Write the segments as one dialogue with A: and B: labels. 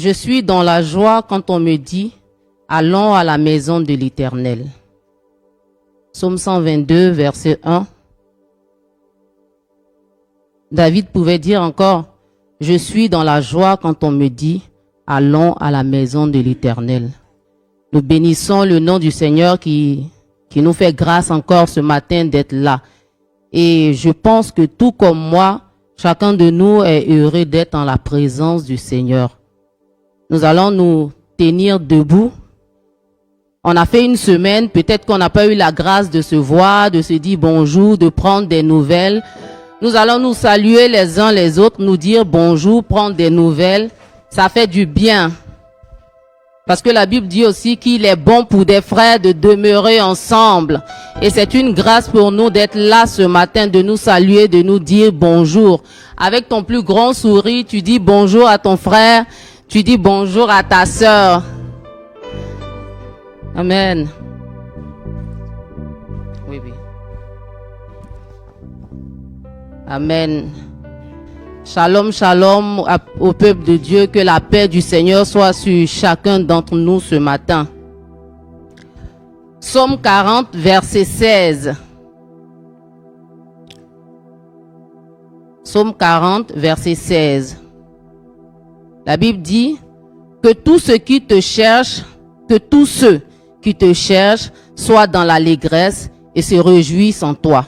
A: Je suis dans la joie quand on me dit « Allons à la maison de l'Éternel ». Psaume 122, verset 1. David pouvait dire encore « Je suis dans la joie quand on me dit « Allons à la maison de l'Éternel ». Nous bénissons le nom du Seigneur qui nous fait grâce encore ce matin d'être là. Et je pense que tout comme moi, chacun de nous est heureux d'être en la présence du Seigneur. Nous allons nous tenir debout. On a fait une semaine, peut-être qu'on n'a pas eu la grâce de se voir, de se dire bonjour, de prendre des nouvelles. Nous allons nous saluer les uns les autres, nous dire bonjour, prendre des nouvelles. Ça fait du bien. Parce que la Bible dit aussi qu'il est bon pour des frères de demeurer ensemble. Et c'est une grâce pour nous d'être là ce matin, de nous saluer, de nous dire bonjour. Avec ton plus grand sourire, tu dis bonjour à ton frère, tu dis bonjour à ta sœur. Amen. Oui, oui. Amen. Shalom, shalom au peuple de Dieu, que la paix du Seigneur soit sur chacun d'entre nous ce matin. Psaume 40, verset 16. Psaume 40, verset 16. La Bible dit que tous ceux qui te cherchent soient dans l'allégresse et se réjouissent en toi.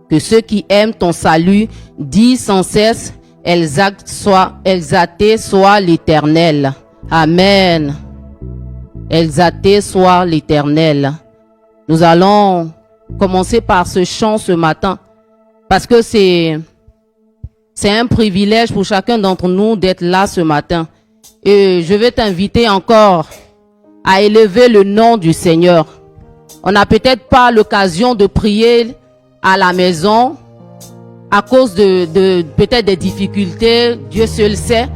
A: Que ceux qui aiment ton salut disent sans cesse, exalté soit l'Éternel. Amen. Exalté soit l'Éternel. Nous allons commencer par ce chant ce matin, parce que c'est un privilège pour chacun d'entre nous d'être là ce matin. Et je vais t'inviter encore à élever le nom du Seigneur. On n'a peut-être pas l'occasion de prier à la maison à cause de peut-être des difficultés, Dieu seul sait.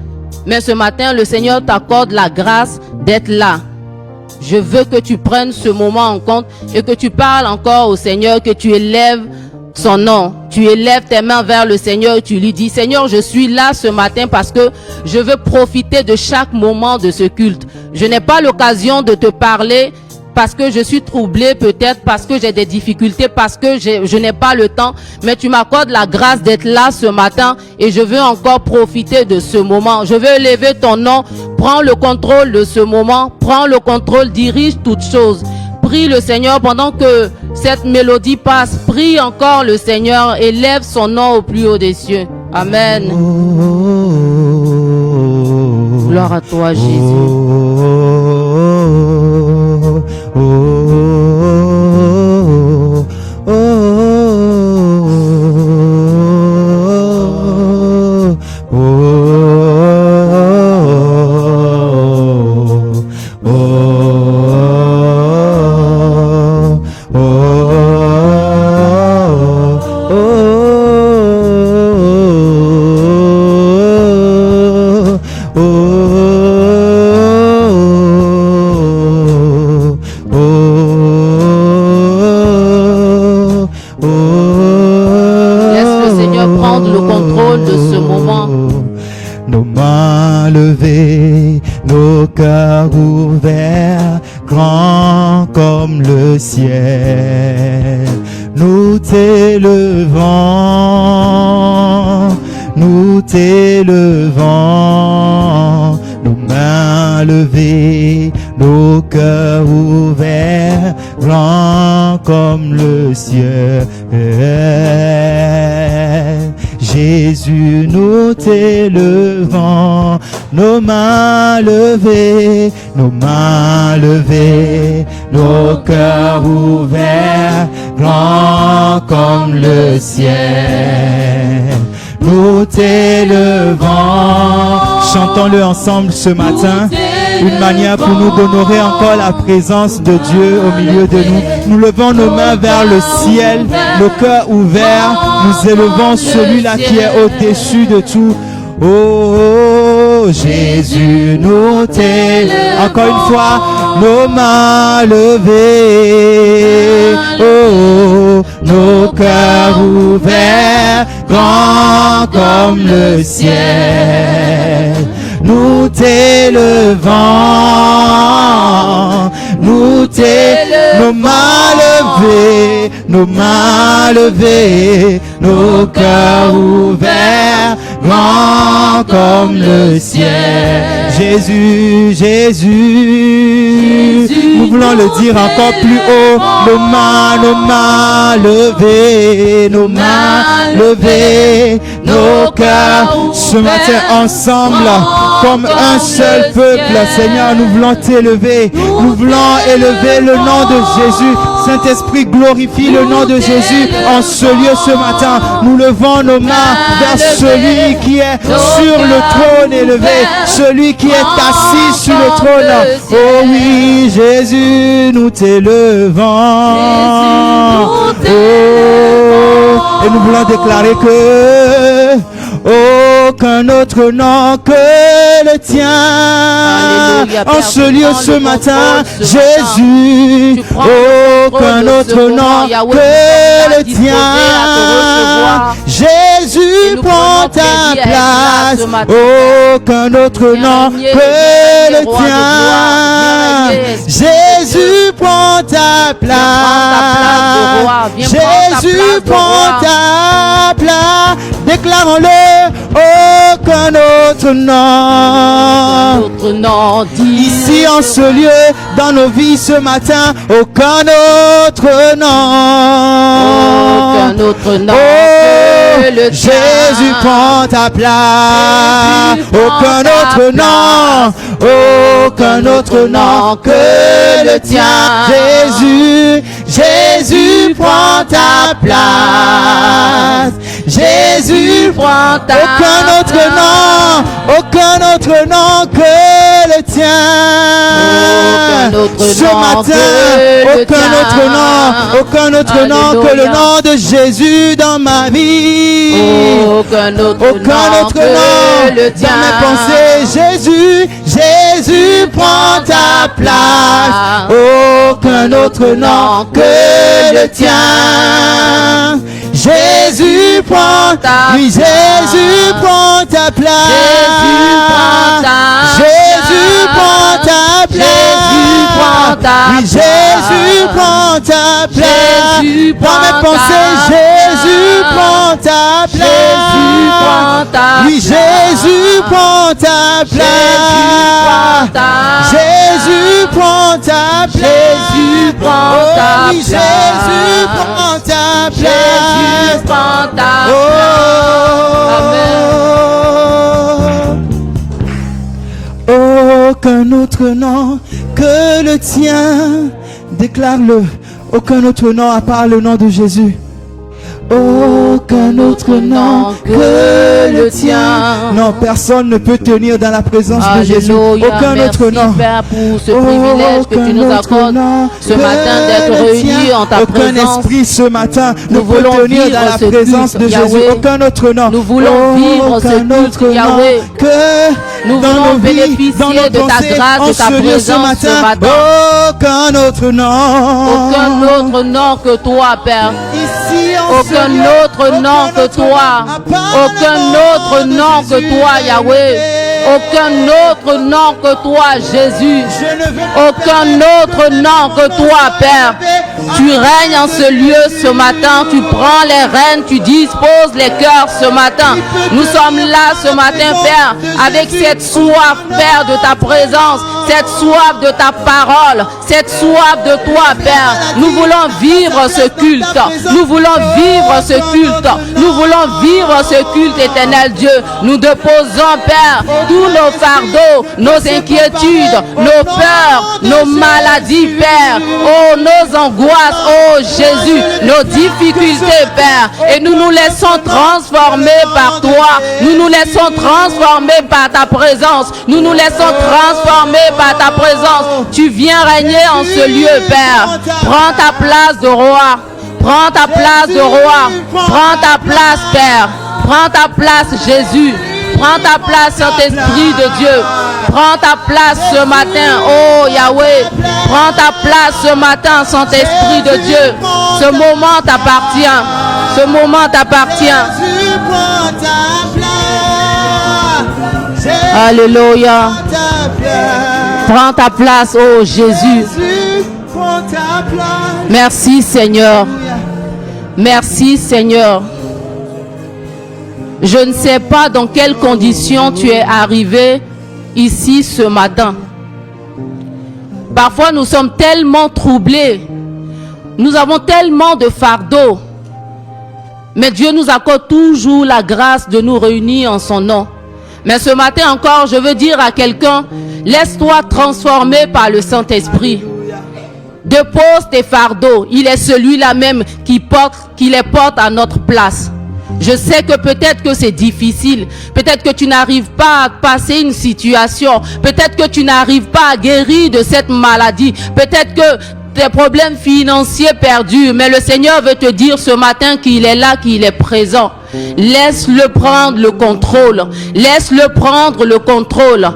A: Mais ce matin, le Seigneur t'accorde la grâce d'être là. Je veux que tu prennes ce moment en compte et que tu parles encore au Seigneur, que tu élèves son nom. Tu élèves tes mains vers le Seigneur et tu lui dis, Seigneur, je suis là ce matin parce que je veux profiter de chaque moment de ce culte. Je n'ai pas l'occasion de te parler parce que je suis troublé, peut-être parce que j'ai des difficultés, parce que je n'ai pas le temps, mais tu m'accordes la grâce d'être là ce matin et je veux encore profiter de ce moment. Je veux élever ton nom, prends le contrôle de ce moment, prends le contrôle, dirige toutes choses. Prie le Seigneur pendant que cette mélodie passe, prie encore le Seigneur, élève son nom au plus haut des cieux. Amen. Gloire à toi, Jésus.
B: Nous t'élevons, nos mains levées, nos cœurs ouverts, grands comme le ciel. Jésus, nous t'élevons, nos mains levées, nos cœurs ouverts, grands comme le ciel. Nous t'élevons. Chantons-le ensemble ce matin. Une manière pour nous d'honorer encore la présence de Dieu au milieu de nous. Nous levons nos mains vers le ciel, nos cœurs ouverts. Nous élevons celui-là qui est au-dessus de tout. Oh, Jésus, nous t'élevons. Encore une fois, nos mains levées. Oh, nos cœurs ouverts, grands comme le ciel. nous t'élevons, nous t'élevons, nos mains levées, nos cœurs ouverts, grands comme le ciel. Jésus, Jésus, nous voulons le dire encore plus haut, nos mains levées, nos mains levées, nos cœurs, ce matin ensemble, comme un seul peuple, Seigneur, nous voulons t'élever, nous voulons élever le nom de Jésus. Saint-Esprit, glorifie le nom de Jésus en ce lieu ce matin. Nous levons nos mains vers celui qui est sur le trône élevé, celui qui est assis sur le trône. Oh oui, Jésus, nous t'élevons. Oh, et nous voulons déclarer que aucun autre nom que le tien. En ce lieu ce matin, Jésus, aucun autre nom que le tien. Jésus, prends ta place. Aucun autre nom que le tien. Jésus, prends ta place. Jésus, prends ta place. Déclarons-le, aucun autre nom. Ici en ce lieu, dans nos vies ce matin, aucun autre nom.
A: Aucun autre nom.
B: Jésus, prends ta place. Aucun autre nom. Aucun autre nom que le tien. Jésus, Jésus, prends ta place. Jésus, prends ta place. Aucun autre nom que le tien. Ce matin, aucun autre nom que le nom de Jésus dans ma vie.
A: Aucun autre nom
B: que le tien. Dans mes pensées, Jésus, prends ta place. Aucun autre nom que le tien. Jésus, prends ta place. Jésus, prends ta place. Jésus, prends ta place. Jésus, prends ta place. Dans mes pensées, Jésus, prends ta place. Jésus, prends ta place. Jésus, prends ta place. Jésus, prends ta place. Jésus, prends ta place. Aucun autre nom que le tien. Déclare-le. Aucun autre nom à part le nom de Jésus. Aucun autre nom que le tien. Non, personne ne peut tenir dans la présence de Jésus. Aucun autre nom.
A: Père, pour ce privilège que tu nous accordes ce matin d'être réunis en ta présence.
B: Aucun esprit ce matin ne peut tenir dans la présence de Jésus. Aucun autre nom.
A: Nous voulons vivre ce culte, Yahweh. Nous voulons bénéficier de ta grâce, de ta présence ce matin.
B: Aucun autre nom.
A: Aucun autre nom que toi, Père. Aucun autre nom que toi. Aucun autre nom que toi, Yahweh. Aucun autre nom que toi, Jésus. Aucun autre nom que toi, Père. Tu règnes en ce lieu ce matin. Tu prends les rênes, tu disposes les cœurs ce matin. Nous sommes là ce matin, Père, avec cette soif, Père, de ta présence, cette soif de ta parole, cette soif de toi, Père. Nous voulons vivre ce culte. Nous voulons vivre ce culte. Nous voulons vivre ce culte, éternel Dieu. Nous déposons, Père, tous nos fardeaux, nos inquiétudes, nos peurs, nos maladies, Père. Oh, nos angoisses, oh Jésus, nos difficultés, Père. Et nous nous laissons transformer par toi. Nous nous laissons transformer par ta présence. Nous nous laissons transformer par ta présence. Tu viens régner en ce lieu, Père. Prends ta place de roi. Prends ta place de roi. Prends ta place, Père. Prends ta place, Jésus. Prends ta place, Saint-Esprit de Dieu. Prends ta place ce matin, oh Yahweh. Prends ta place ce matin, Saint-Esprit de Dieu. Ce moment t'appartient. Ce moment t'appartient. Alléluia.
B: ta place.
A: Prends ta place, oh Jésus.
B: Jésus, prends ta place.
A: Merci Seigneur.
B: Alléluia.
A: Merci Seigneur. Je ne sais pas dans quelles conditions tu es arrivé ici ce matin. Parfois nous sommes tellement troublés. Nous avons tellement de fardeaux. Mais Dieu nous accorde toujours la grâce de nous réunir en son nom. Mais ce matin encore, je veux dire à quelqu'un, laisse-toi transformer par le Saint-Esprit. Dépose tes fardeaux. Il est celui-là même qui les porte à notre place. Je sais que peut-être que c'est difficile. Peut-être que tu n'arrives pas à passer une situation. Peut-être que tu n'arrives pas à guérir de cette maladie. Peut-être que tes problèmes financiers perdus. Mais le Seigneur veut te dire ce matin qu'il est là, qu'il est présent. Laisse-le prendre le contrôle. Laisse-le prendre le contrôle.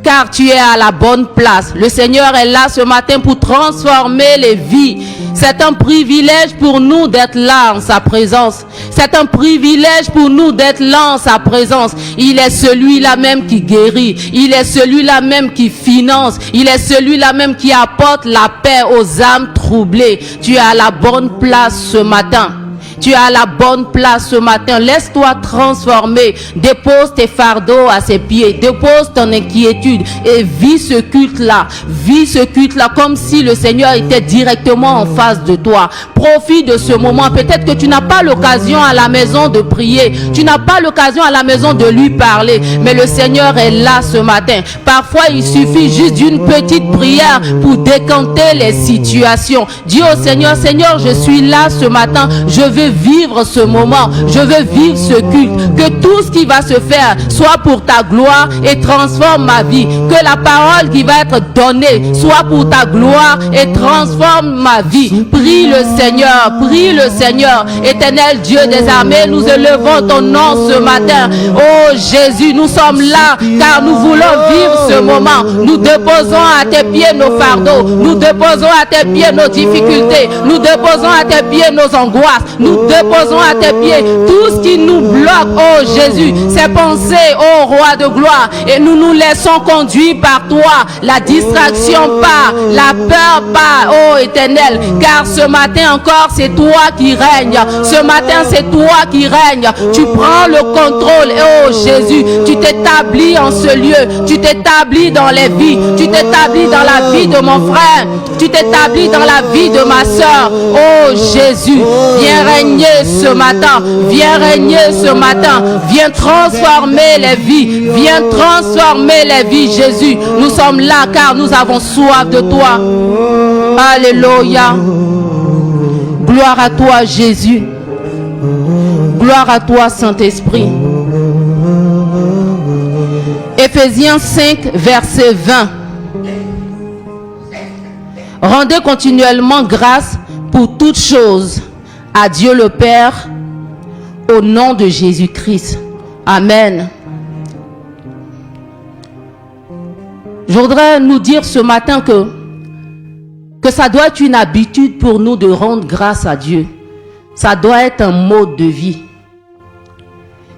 A: Car tu es à la bonne place. Le Seigneur est là ce matin pour transformer les vies. C'est un privilège pour nous d'être là en sa présence. C'est un privilège pour nous d'être là en sa présence. Il est celui-là même qui guérit. Il est celui-là même qui finance. Il est celui-là même qui apporte la paix aux âmes troublées. Tu es à la bonne place ce matin. Tu es à la bonne place ce matin. Laisse-toi transformer. Dépose tes fardeaux à ses pieds. Dépose ton inquiétude et vis ce culte-là. Vis ce culte-là comme si le Seigneur était directement en face de toi. Profite de ce moment. Peut-être que tu n'as pas l'occasion à la maison de prier. Tu n'as pas l'occasion à la maison de lui parler. Mais le Seigneur est là ce matin. Parfois, il suffit juste d'une petite prière pour décanter les situations. Dis au Seigneur, Seigneur, je suis là ce matin. Je veux vivre ce moment, je veux vivre ce culte, que tout ce qui va se faire soit pour ta gloire et transforme ma vie, que la parole qui va être donnée soit pour ta gloire et transforme ma vie. Prie le Seigneur, éternel Dieu des armées, nous élevons ton nom ce matin. Oh Jésus, nous sommes là car nous voulons vivre ce moment. Nous déposons à tes pieds nos fardeaux, nous déposons à tes pieds nos difficultés, nous déposons à tes pieds nos angoisses, nous déposons à tes pieds tout ce qui nous bloque, oh Jésus, ces pensées, oh Roi de gloire, et nous nous laissons conduire par toi, la distraction part, la peur part, oh Éternel, car ce matin encore c'est toi qui règnes, ce matin c'est toi qui règnes, tu prends le contrôle, oh Jésus, tu t'établis en ce lieu, tu t'établis dans les vies, tu t'établis dans la vie de mon frère, tu t'établis dans la vie de ma soeur, oh Jésus, viens régner ce matin, viens régner ce matin, viens transformer les vies, viens transformer les vies, Jésus. Nous sommes là car nous avons soif de toi. Alléluia. Gloire à toi, Jésus. Gloire à toi, Saint-Esprit. Éphésiens 5, verset 20. Rendez continuellement grâce pour toutes choses à Dieu le Père, au nom de Jésus-Christ. Amen. Je voudrais nous dire ce matin que ça doit être une habitude pour nous de rendre grâce à Dieu. Ça doit être un mode de vie.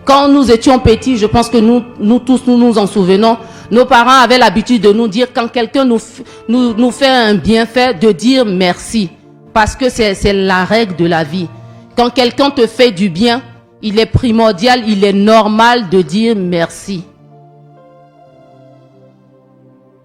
A: Quand nous étions petits, je pense que nous tous nous en souvenons, nos parents avaient l'habitude de nous dire, quand quelqu'un nous fait un bienfait, de dire merci. Parce que c'est la règle de la vie. Quand quelqu'un te fait du bien, il est primordial, il est normal de dire merci.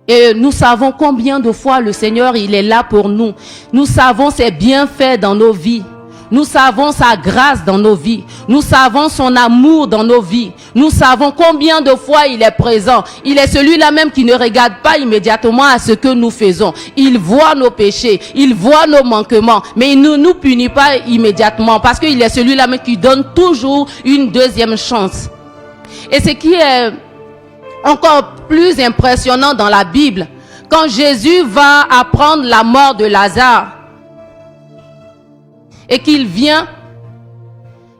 A: Et nous savons combien de fois le Seigneur, il est là pour nous. Nous savons ses bienfaits dans nos vies. Nous savons sa grâce dans nos vies. Nous savons son amour dans nos vies. Nous savons combien de fois il est présent. Il est celui-là même qui ne regarde pas immédiatement à ce que nous faisons. Il voit nos péchés. Il voit nos manquements. Mais il ne nous punit pas immédiatement parce qu'il est celui-là même qui donne toujours une deuxième chance. Et ce qui est encore plus impressionnant dans la Bible, quand Jésus va apprendre la mort de Lazare, et qu'il vient,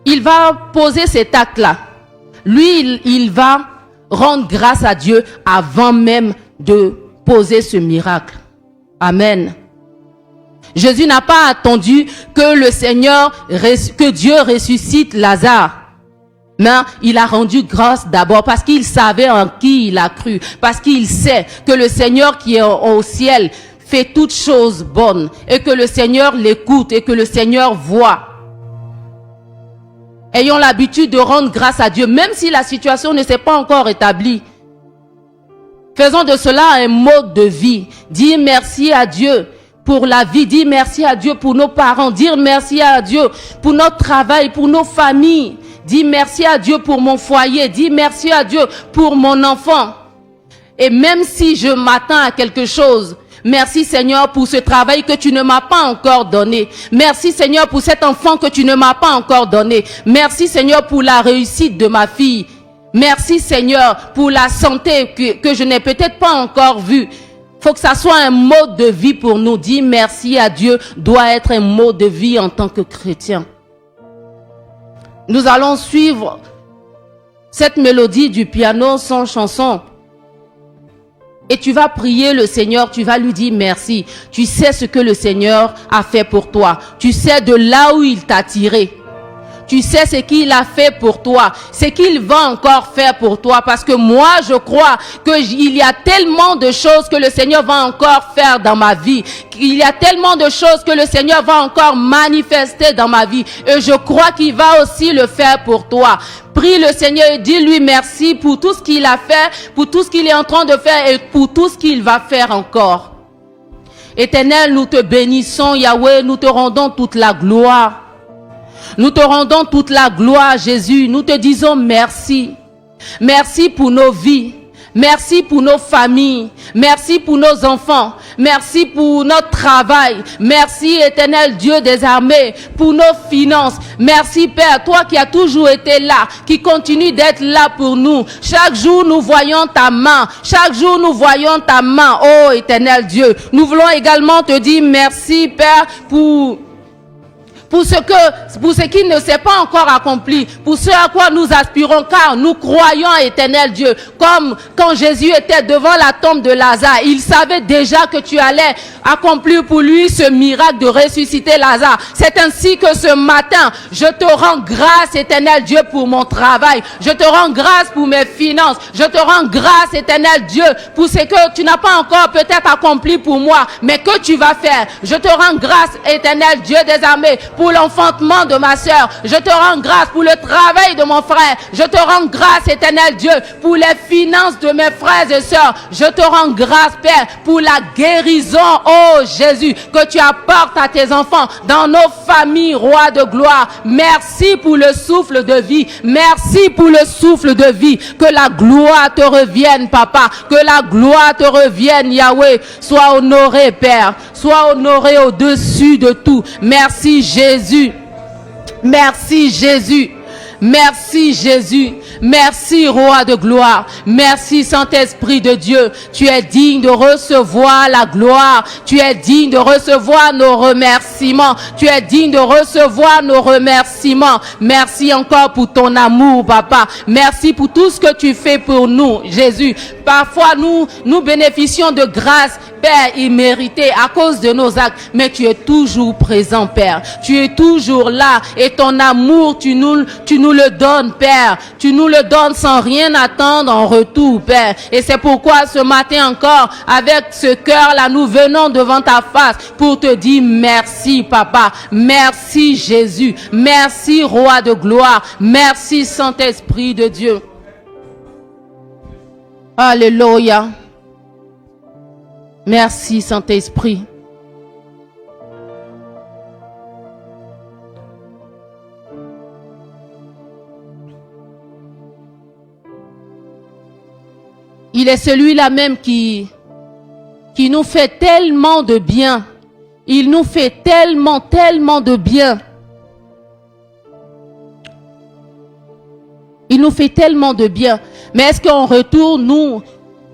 A: il va poser cet acte-là. Lui, il va rendre grâce à Dieu avant même de poser ce miracle. Amen. Jésus n'a pas attendu que le Seigneur, que Dieu ressuscite Lazare. Mais il a rendu grâce d'abord parce qu'il savait en qui il a cru. Parce qu'il sait que le Seigneur qui est au ciel fait toutes choses bonnes. Et que le Seigneur l'écoute et que le Seigneur voit. Ayons l'habitude de rendre grâce à Dieu, même si la situation ne s'est pas encore établie. Faisons de cela un mode de vie. Dis merci à Dieu pour la vie. Dis merci à Dieu pour nos parents. Dire merci à Dieu pour notre travail, pour nos familles. Dis merci à Dieu pour mon foyer. Dis merci à Dieu pour mon enfant. Et même si je m'attends à quelque chose, merci Seigneur pour ce travail que tu ne m'as pas encore donné. Merci Seigneur pour cet enfant que tu ne m'as pas encore donné. Merci Seigneur pour la réussite de ma fille. Merci Seigneur pour la santé que je n'ai peut-être pas encore vue. Faut que ça soit un mode de vie pour nous. Dire merci à Dieu doit être un mode de vie en tant que chrétien. Nous allons suivre cette mélodie du piano sans chanson. Et tu vas prier le Seigneur, tu vas lui dire merci. Tu sais ce que le Seigneur a fait pour toi. Tu sais de là où il t'a tiré. Tu sais ce qu'il a fait pour toi, ce qu'il va encore faire pour toi. Parce que moi, je crois qu'il y a tellement de choses que le Seigneur va encore faire dans ma vie. Il y a tellement de choses que le Seigneur va encore manifester dans ma vie. Et je crois qu'il va aussi le faire pour toi. Prie le Seigneur et dis-lui merci pour tout ce qu'il a fait, pour tout ce qu'il est en train de faire et pour tout ce qu'il va faire encore. Éternel, nous te bénissons, Yahweh, nous te rendons toute la gloire. Nous te rendons toute la gloire, Jésus. Nous te disons merci. Merci pour nos vies. Merci pour nos familles. Merci pour nos enfants. Merci pour notre travail. Merci, Éternel Dieu des armées, pour nos finances. Merci, Père, toi qui as toujours été là, qui continue d'être là pour nous. Chaque jour, nous voyons ta main. Chaque jour, nous voyons ta main. Oh, Éternel Dieu. Nous voulons également te dire merci, Père, pour ce qui ne s'est pas encore accompli, pour ce à quoi nous aspirons, car nous croyons, Éternel Dieu, comme quand Jésus était devant la tombe de Lazare, il savait déjà que tu allais accomplir pour lui ce miracle de ressusciter Lazare. C'est ainsi que ce matin, je te rends grâce, Éternel Dieu, pour mon travail. Je te rends grâce pour mes finances. Je te rends grâce, Éternel Dieu, pour ce que tu n'as pas encore peut-être accompli pour moi, mais que tu vas faire. Je te rends grâce, Éternel Dieu des armées, pour l'enfantement de ma sœur. Je te rends grâce pour le travail de mon frère. Je te rends grâce, Éternel Dieu, pour les finances de mes frères et sœurs. Je te rends grâce, Père, pour la guérison, oh Jésus, que tu apportes à tes enfants dans nos familles, roi de gloire. Merci pour le souffle de vie. Merci pour le souffle de vie. Que la gloire te revienne, Papa. Que la gloire te revienne, Yahweh. Sois honoré, Père. Sois honoré au-dessus de tout. Merci, Jésus. Merci, Jésus. Merci Jésus, merci Roi de gloire, merci Saint-Esprit de Dieu, tu es digne de recevoir la gloire, tu es digne de recevoir nos remerciements, tu es digne de recevoir nos remerciements. Merci encore pour ton amour, Papa, merci pour tout ce que tu fais pour nous, Jésus. Parfois nous bénéficions de grâce, Père, imméritée à cause de nos actes, mais tu es toujours présent, Père, tu es toujours là et ton amour, tu nous le donnes, Père. Tu nous le donnes sans rien attendre en retour, Père. Et c'est pourquoi ce matin encore, avec ce cœur-là, nous venons devant ta face pour te dire merci, Papa. Merci, Jésus. Merci, Roi de gloire. Merci, Saint-Esprit de Dieu. Alléluia. Merci, Saint-Esprit. Il est celui-là même qui nous fait tellement de bien. Il nous fait tellement de bien. Il nous fait tellement de bien. Mais est-ce qu'en retour, nous,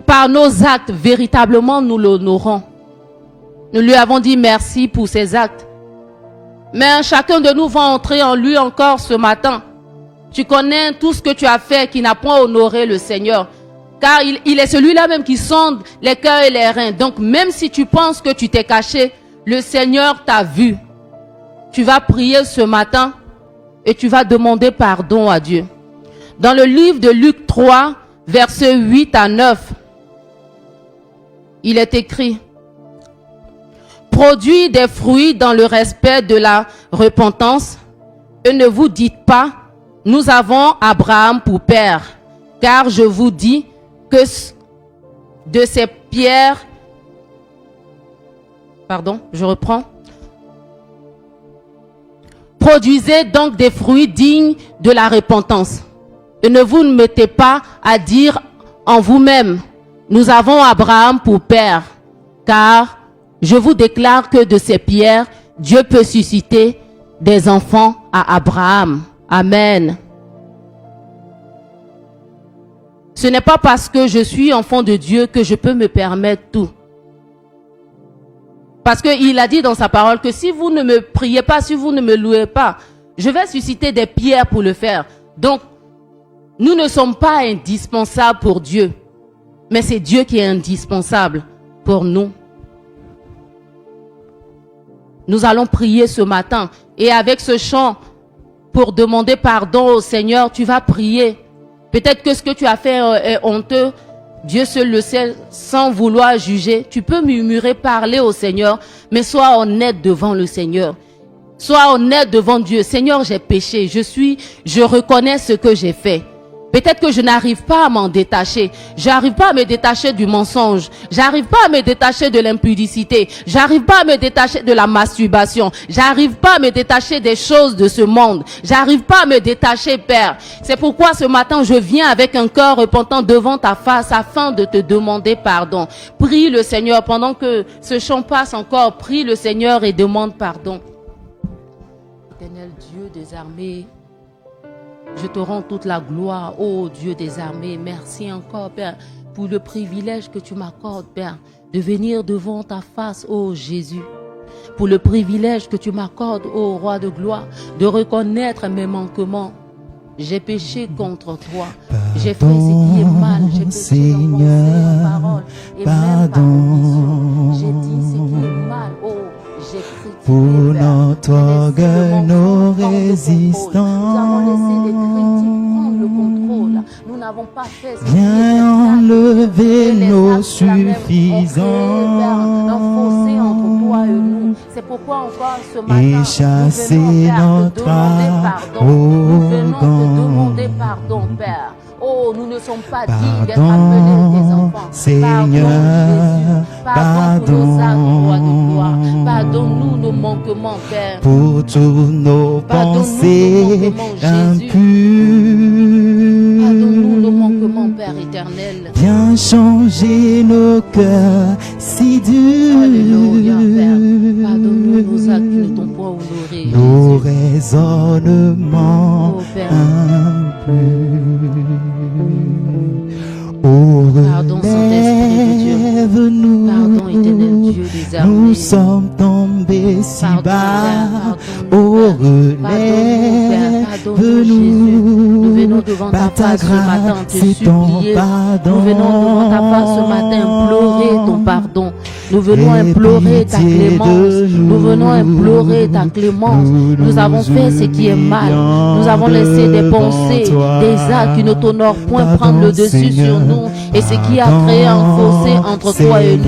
A: par nos actes, véritablement, nous l'honorons? Nous lui avons dit merci pour ses actes. Mais chacun de nous va entrer en lui encore ce matin. Tu connais tout ce que tu as fait qui n'a pas honoré le Seigneur. Car il est celui-là même qui sonde les cœurs et les reins. Donc même si tu penses que tu t'es caché, le Seigneur t'a vu. Tu vas prier ce matin et tu vas demander pardon à Dieu. Dans le livre de Luc 3, versets 8 à 9, il est écrit: produis des fruits dans le respect de la repentance, et ne vous dites pas, nous avons Abraham pour père, car je vous dis que de ces pierres, produisez donc des fruits dignes de la repentance, et ne vous mettez pas à dire en vous-même, nous avons Abraham pour père, car je vous déclare que de ces pierres, Dieu peut susciter des enfants à Abraham. Amen. Ce n'est pas parce que je suis enfant de Dieu que je peux me permettre tout. Parce qu'il a dit dans sa parole que si vous ne me priez pas, si vous ne me louez pas, je vais susciter des pierres pour le faire. Donc, nous ne sommes pas indispensables pour Dieu, mais c'est Dieu qui est indispensable pour nous. Nous allons prier ce matin et avec ce chant pour demander pardon au Seigneur, tu vas prier. Peut-être que ce que tu as fait est honteux, Dieu seul le sait, sans vouloir juger. Tu peux murmurer, parler au Seigneur, mais sois honnête devant le Seigneur. Sois honnête devant Dieu. Seigneur, j'ai péché, je reconnais ce que j'ai fait. Peut-être que je n'arrive pas à m'en détacher. J'arrive pas à me détacher du mensonge. J'arrive pas à me détacher de l'impudicité. J'arrive pas à me détacher de la masturbation. J'arrive pas à me détacher des choses de ce monde. J'arrive pas à me détacher, Père. C'est pourquoi ce matin, je viens avec un cœur repentant devant ta face afin de te demander pardon. Prie le Seigneur pendant que ce chant passe encore. Prie le Seigneur et demande pardon. Éternel Dieu des armées, je te rends toute la gloire, ô Dieu des armées. Merci encore, Père, pour le privilège que tu m'accordes, Père, de venir devant ta face, ô Jésus. Pour le privilège que tu m'accordes, ô Roi de gloire, de reconnaître mes manquements. J'ai péché contre toi. J'ai fait ce qui est mal. J'ai péché en pensée, en parole et même par omission. J'ai dit ce qui est mal, ô j'ai critiqué,
B: pour notre orgueil, nos résistants.
A: Nous avons laissé les critiques prendre le contrôle. Nous n'avons pas fait ce qui
B: viens enlever nos suffisants.
A: Un fossé entre toi et nous. C'est pourquoi encore ce matin,
B: et chasser notre
A: nous venons te demander pardon, Père. Oh, nous ne sommes pas dignes d'être appelés tes enfants.
B: Seigneur,
A: pardon pour nos actes, Roi de gloire. Pardonne-nous nos manquements, Père.
B: Pour tous nos pensées impures.
A: Pardonne-nous nos manquements, Père éternel.
B: Viens changer nos cœurs si durs.
A: Alléluia, Père. Pardonne-nous nos actes qui ne t'ont pas honorés.
B: Nos raisonnements impurs.
A: Pardon, Saint-Esprit de Dieu. Pardon, éternel Dieu des armées.
B: Nous sommes tombés si bas. Relève-nous.
A: Nous venons devant ta face ce matin te supplier. Nous venons devant ta face ce matin implorer ton pardon. Nous venons implorer ta clémence. Nous venons implorer ta clémence. Nous avons fait ce qui est mal. Nous avons laissé des pensées, des actes qui ne t'honorent point prendre le dessus sur nous. Et ce qui a créé un fossé entre toi et nous.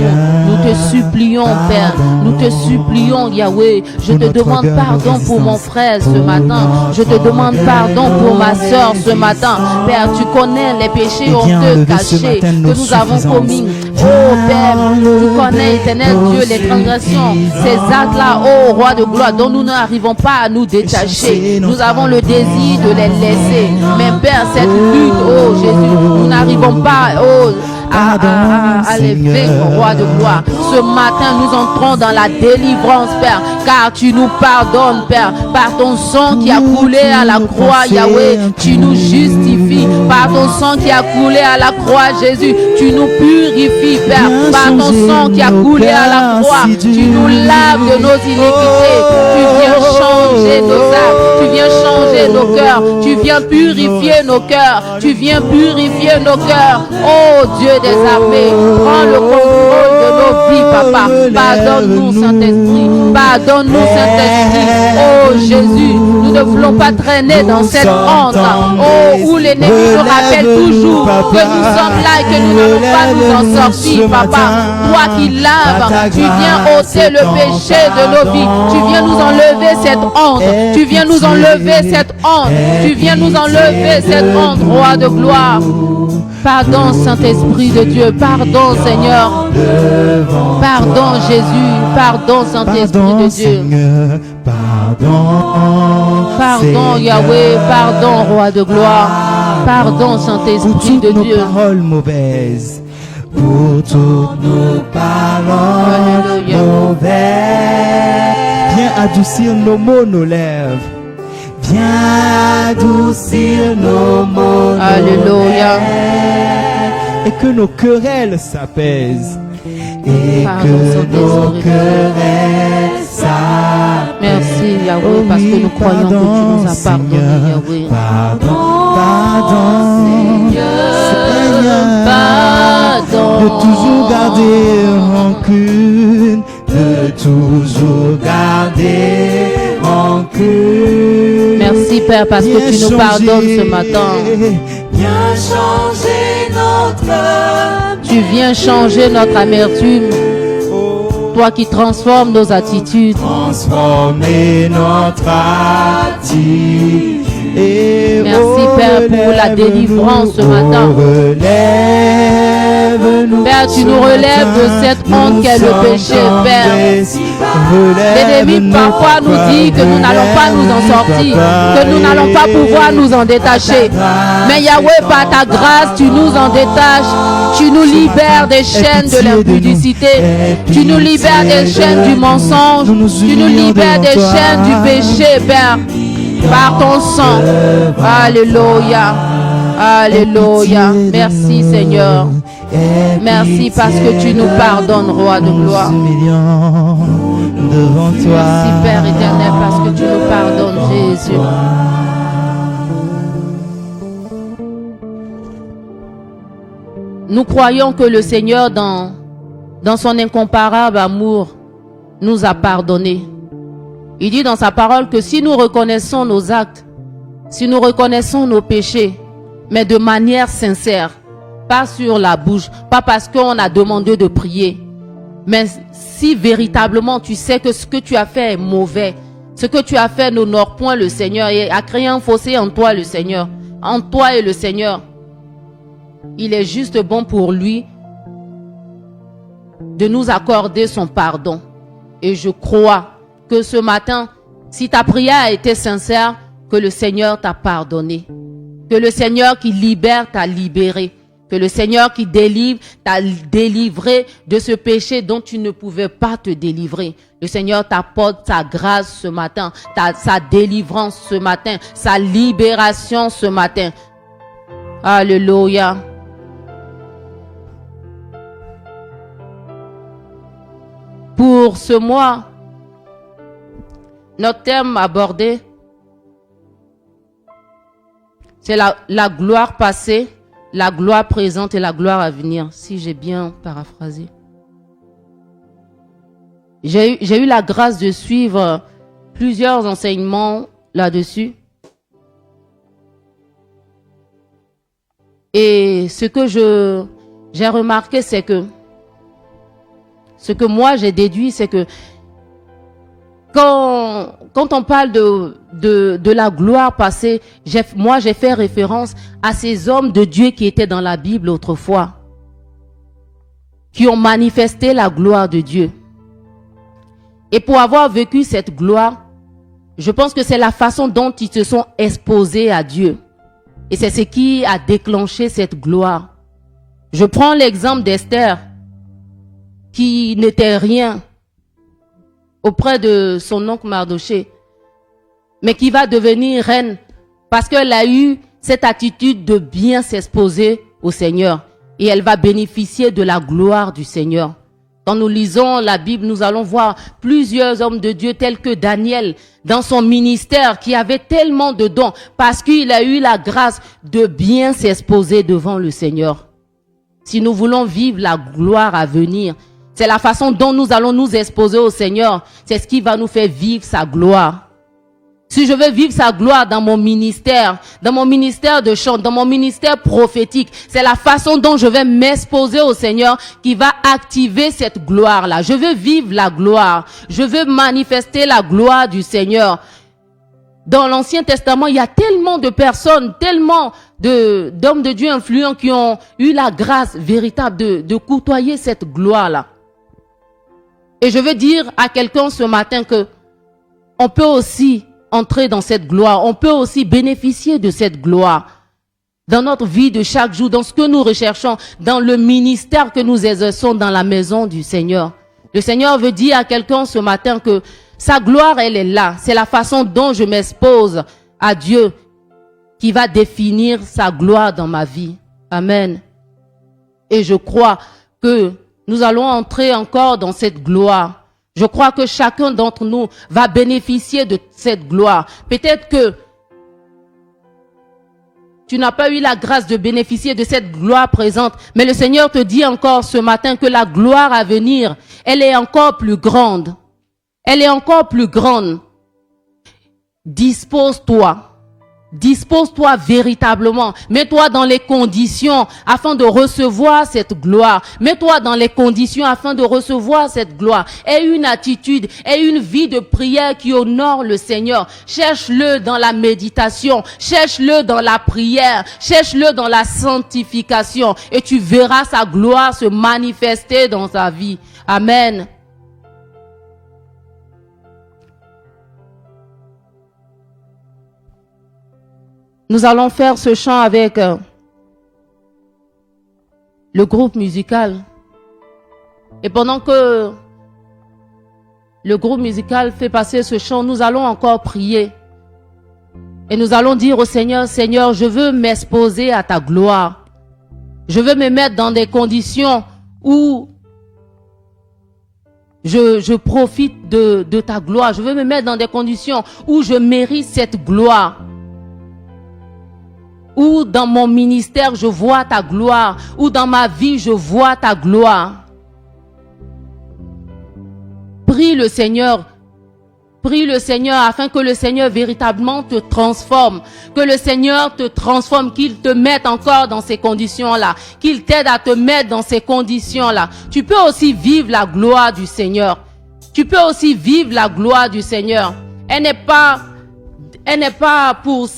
A: Nous te supplions, Père. Nous te supplions, Yahweh. Je te demande pardon pour mon frère ce matin. Je te demande pardon pour ma soeur ce matin. Père, tu connais les péchés honteux cachés que nous avons commis. Oh Père, tu connais, éternel Dieu, les transgressions, ces actes-là, oh Roi de gloire, dont nous n'arrivons pas à nous détacher. Nous avons le désir de les laisser. Mais Père, cette lutte, oh Jésus, nous n'arrivons pas, oh, à les vaincre, Roi de gloire. Ce matin, nous entrons dans la délivrance, Père, car tu nous pardonnes, Père, par ton sang qui a coulé à la croix, Yahweh, tu nous justifies, par ton sang qui a coulé à la croix, Jésus, tu nous purifies, Père, par ton sang qui a coulé à la croix, tu nous laves de nos iniquités, tu viens changer nos actes, tu viens changer nos cœurs, tu viens purifier nos cœurs, tu viens purifier nos cœurs, oh Dieu des armées, prends le contrôle de nos nos vies, Papa. Pardonne-nous, Saint-Esprit. Pardonne-nous, Saint-Esprit. Oh Jésus, nous ne voulons pas traîner dans cette honte. Oh, où l'ennemi nous rappelle toujours que nous sommes là et que nous n'allons pas nous en sortir, Papa. Toi qui laves, tu viens ôter le péché de nos vies. Tu viens nous enlever cette honte. Tu viens nous enlever cette honte. Tu viens nous enlever cette honte, Roi de gloire. Pardon, Saint-Esprit de Dieu. Pardon, Seigneur. Pardon, Jésus. Pardon, Saint-Esprit de Dieu. Pardon, Yahweh. Pardon, Roi de gloire. Pardon, Saint-Esprit de Dieu.
B: Pour toutes nos paroles mauvaises. Pour toutes nos paroles mauvaises. Viens adoucir nos mots, nos lèvres. Viens adoucir nos mots.
A: Alléluia.
B: Et que nos querelles s'apaisent. Et
A: Pardon,
B: que nos
A: Saint-Esprit.
B: querelles s'apaisent.
A: Merci, Yahweh, parce que nous croyons que tu nous as pardonné, Yahweh.
B: Pardon, pardon, Seigneur,
A: Pardon.
B: de toujours garder rancune, de toujours garder rancune.
A: Merci, Père, parce que tu nous pardonnes ce matin.
B: Viens changer notre
A: Tu viens changer notre amertume. Toi qui transformes nos attitudes.
B: transformer notre attitude.
A: Merci, Père, pour la délivrance ce matin. Père, tu nous relèves de cette honte qu'est le péché, Père. L'ennemi parfois nous dit que nous n'allons pas nous en sortir, que nous n'allons pas pouvoir nous en détacher. Mais Yahweh, par ta grâce, tu nous en détaches. Tu nous libères des chaînes de l'impudicité. Tu nous libères des chaînes du mensonge. Tu nous libères des chaînes du péché, Père. Par ton sang. Alléluia. Alléluia. Merci, Seigneur. Merci parce que tu nous pardonnes, Roi de gloire.
B: Devant toi.
A: Merci, Père éternel, parce que tu nous pardonnes, Jésus. Nous croyons que le Seigneur, dans son incomparable amour, nous a pardonné. Il dit dans sa parole que si nous reconnaissons nos actes, si nous reconnaissons nos péchés, mais de manière sincère, pas sur la bouche, pas parce qu'on a demandé de prier, mais si véritablement tu sais que ce que tu as fait est mauvais, ce que tu as fait n'honore point le Seigneur et a créé un fossé en toi, le Seigneur, en toi et le Seigneur, il est juste bon pour lui de nous accorder son pardon. Et je crois que ce matin, si ta prière a été sincère, que le Seigneur t'a pardonné. Que le Seigneur qui libère t'a libéré. Que le Seigneur qui délivre t'a délivré de ce péché dont tu ne pouvais pas te délivrer. Le Seigneur t'apporte sa grâce ce matin, sa délivrance ce matin, sa libération ce matin. Alléluia. Pour ce mois, notre thème abordé, c'est la gloire passée, la gloire présente et la gloire à venir, si j'ai bien paraphrasé. J'ai eu la grâce de suivre plusieurs enseignements là-dessus. Et ce que j'ai remarqué, c'est que ce que moi j'ai déduit, c'est que quand on parle de la gloire passée, moi j'ai fait référence à ces hommes de Dieu qui étaient dans la Bible autrefois, qui ont manifesté la gloire de Dieu. Et pour avoir vécu cette gloire, je pense que c'est la façon dont ils se sont exposés à Dieu. Et c'est ce qui a déclenché cette gloire. Je prends l'exemple d'Esther, qui n'était rien auprès de son oncle Mardoché, mais qui va devenir reine parce qu'elle a eu cette attitude de bien s'exposer au Seigneur et elle va bénéficier de la gloire du Seigneur. Quand nous lisons la Bible, nous allons voir plusieurs hommes de Dieu tels que Daniel dans son ministère qui avait tellement de dons parce qu'il a eu la grâce de bien s'exposer devant le Seigneur. Si nous voulons vivre la gloire à venir, C'est la façon dont nous allons nous exposer au Seigneur. C'est ce qui va nous faire vivre sa gloire. Si je veux vivre sa gloire dans mon ministère de chant, dans mon ministère prophétique, c'est la façon dont je vais m'exposer au Seigneur qui va activer cette gloire-là. Je veux vivre la gloire. Je veux manifester la gloire du Seigneur. Dans l'Ancien Testament, il y a tellement de personnes, tellement d'hommes de Dieu influents qui ont eu la grâce véritable de côtoyer cette gloire-là. Et je veux dire à quelqu'un ce matin que on peut aussi entrer dans cette gloire. On peut aussi bénéficier de cette gloire dans notre vie de chaque jour, dans ce que nous recherchons, dans le ministère que nous exerçons dans la maison du Seigneur. Le Seigneur veut dire à quelqu'un ce matin que sa gloire, elle est là. C'est la façon dont je m'expose à Dieu qui va définir sa gloire dans ma vie. Amen. Et je crois que nous allons entrer encore dans cette gloire. Je crois que chacun d'entre nous va bénéficier de cette gloire. Peut-être que tu n'as pas eu la grâce de bénéficier de cette gloire présente, mais le Seigneur te dit encore ce matin que la gloire à venir, elle est encore plus grande. Elle est encore plus grande. Dispose-toi. Dispose-toi véritablement. Mets-toi dans les conditions afin de recevoir cette gloire. Mets-toi dans les conditions afin de recevoir cette gloire. Aie une attitude, aie une vie de prière qui honore le Seigneur. Cherche-le dans la méditation. Cherche-le dans la prière. Cherche-le dans la sanctification. Et tu verras sa gloire se manifester dans ta vie. Amen. Nous allons faire ce chant avec le groupe musical. Et pendant que le groupe musical fait passer ce chant, nous allons encore prier. Et nous allons dire au Seigneur, Seigneur, je veux m'exposer à ta gloire. Je veux me mettre dans des conditions où je profite de ta gloire. Je veux me mettre dans des conditions où je mérite cette gloire. Où dans mon ministère, je vois ta gloire. Où dans ma vie, je vois ta gloire. Prie le Seigneur. Prie le Seigneur afin que le Seigneur véritablement te transforme. Que le Seigneur te transforme, qu'il te mette encore dans ces conditions-là. Qu'il t'aide à te mettre dans ces conditions-là. Tu peux aussi vivre la gloire du Seigneur. Tu peux aussi vivre la gloire du Seigneur. Elle n'est pas pour